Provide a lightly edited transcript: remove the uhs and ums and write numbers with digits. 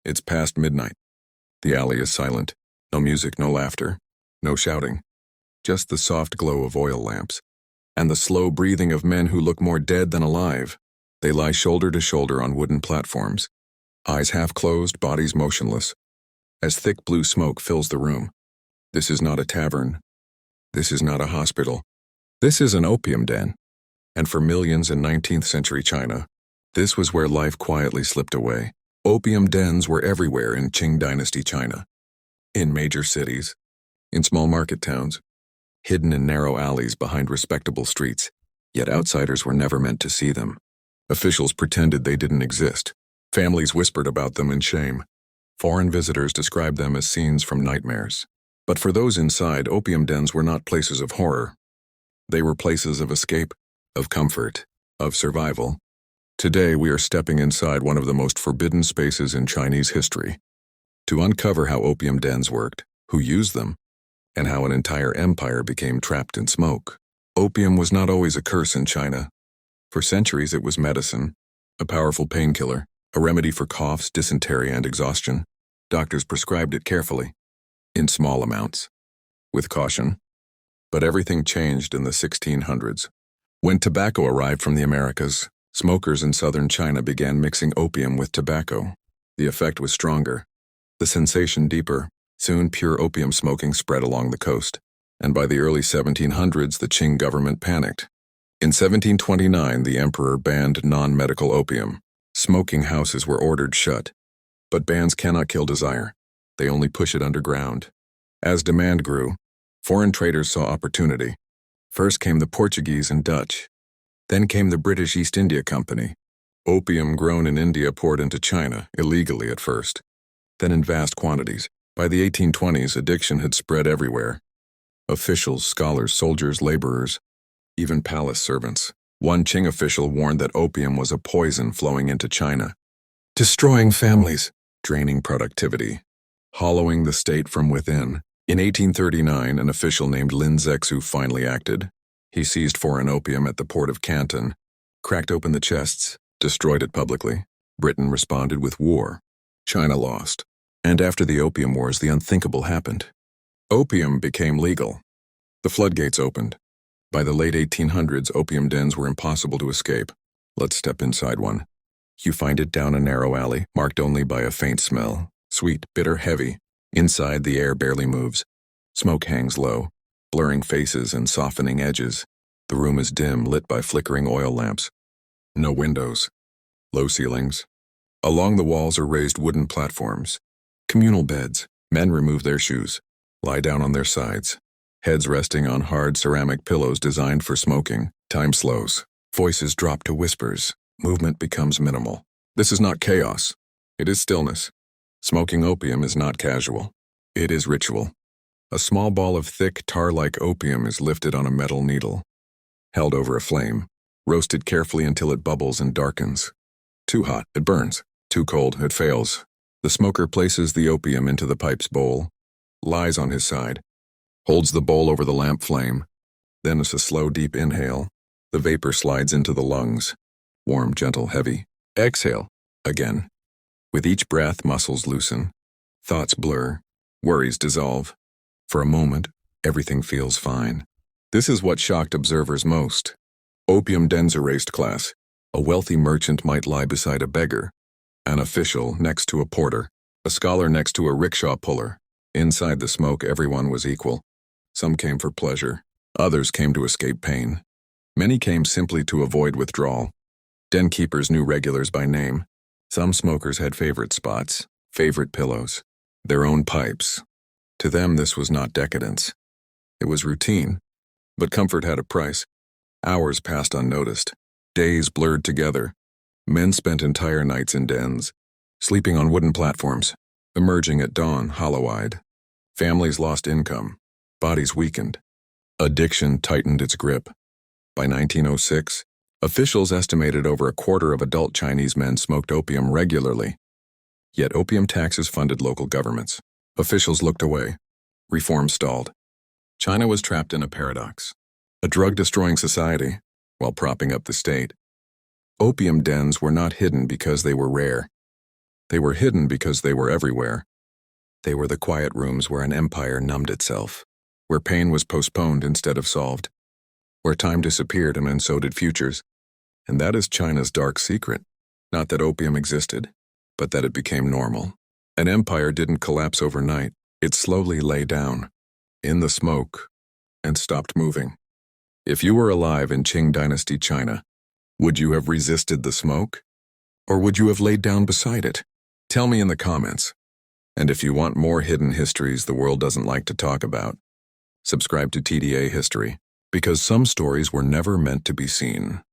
It's past midnight. The alley is silent. No music, no laughter, no shouting. Just the soft glow of oil lamps. And the slow breathing of men who look more dead than alive. They lie shoulder to shoulder on wooden platforms. Eyes half closed, bodies motionless. As thick blue smoke fills the room. This is not a tavern. This is not a hospital. This is an opium den. And for millions in 19th century China, this was where life quietly slipped away. Opium dens were everywhere in Qing-dynasty China. In major cities, in small market towns, hidden in narrow alleys behind respectable streets, yet outsiders were never meant to see them. Officials pretended they didn't exist. Families whispered about them in shame. Foreign visitors described them as scenes from nightmares. But for those inside, opium dens were not places of horror. They were places of escape, of comfort, of survival. Today, we are stepping inside one of the most forbidden spaces in Chinese history, to uncover how opium dens worked, who used them, and how an entire empire became trapped in smoke. Opium was not always a curse in China. For centuries, it was medicine, a powerful painkiller, a remedy for coughs, dysentery, and exhaustion. Doctors prescribed it carefully, in small amounts, with caution. But everything changed in the 1600s. When tobacco arrived from the Americas, smokers in southern China began mixing opium with tobacco. The effect was stronger, the sensation deeper. Soon pure opium smoking spread along the coast, and by the early 1700s the Qing government panicked. In 1729 the emperor banned non-medical opium. Smoking houses were ordered shut. But bans cannot kill desire. They only push it underground. As demand grew, foreign traders saw opportunity. First came the Portuguese and Dutch. Then came the British East India Company. Opium grown in India poured into China, illegally at first, then in vast quantities. By the 1820s, addiction had spread everywhere. Officials, scholars, soldiers, laborers, even palace servants. One Qing official warned that opium was a poison flowing into China, destroying families, draining productivity, hollowing the state from within. In 1839, an official named Lin Zexu finally acted. He seized foreign opium at the port of Canton, cracked open the chests, destroyed it publicly. Britain responded with war. China lost. And after the Opium Wars, the unthinkable happened. Opium became legal. The floodgates opened. By the late 1800s, opium dens were impossible to escape. Let's step inside one. You find it down a narrow alley, marked only by a faint smell. Sweet, bitter, heavy. Inside, the air barely moves. Smoke hangs low, blurring faces and softening edges. The room is dim, lit by flickering oil lamps. No windows. Low ceilings. Along the walls are raised wooden platforms. Communal beds. Men remove their shoes, lie down on their sides, heads resting on hard ceramic pillows designed for smoking. Time slows. Voices drop to whispers. Movement becomes minimal. This is not chaos. It is stillness. Smoking opium is not casual. It is ritual. A small ball of thick, tar-like opium is lifted on a metal needle, held over a flame, roasted carefully until it bubbles and darkens. Too hot, it burns. Too cold, it fails. The smoker places the opium into the pipe's bowl, lies on his side, holds the bowl over the lamp flame. Then it's a slow, deep inhale. The vapor slides into the lungs. Warm, gentle, heavy. Exhale. Again. With each breath, muscles loosen. Thoughts blur. Worries dissolve. For a moment, everything feels fine. This is what shocked observers most. Opium dens erased class. A wealthy merchant might lie beside a beggar, an official next to a porter, a scholar next to a rickshaw puller. Inside the smoke, everyone was equal. Some came for pleasure. Others came to escape pain. Many came simply to avoid withdrawal. Den keepers knew regulars by name. Some smokers had favorite spots, favorite pillows, their own pipes. To them, this was not decadence. It was routine. But comfort had a price. Hours passed unnoticed. Days blurred together. Men spent entire nights in dens, sleeping on wooden platforms, emerging at dawn hollow-eyed. Families lost income, bodies weakened. Addiction tightened its grip. By 1906, officials estimated over a quarter of adult Chinese men smoked opium regularly. Yet opium taxes funded local governments. Officials looked away. Reform stalled. China was trapped in a paradox. A drug-destroying society, while propping up the state. Opium dens were not hidden because they were rare. They were hidden because they were everywhere. They were the quiet rooms where an empire numbed itself, where pain was postponed instead of solved, where time disappeared and so did futures. And that is China's dark secret. Not that opium existed, but that it became normal. An empire didn't collapse overnight. It slowly lay down, in the smoke, and stopped moving. If you were alive in Qing-dynasty China, would you have resisted the smoke? Or would you have laid down beside it? Tell me in the comments. And if you want more hidden histories the world doesn't like to talk about, subscribe to TDA History, because some stories were never meant to be seen.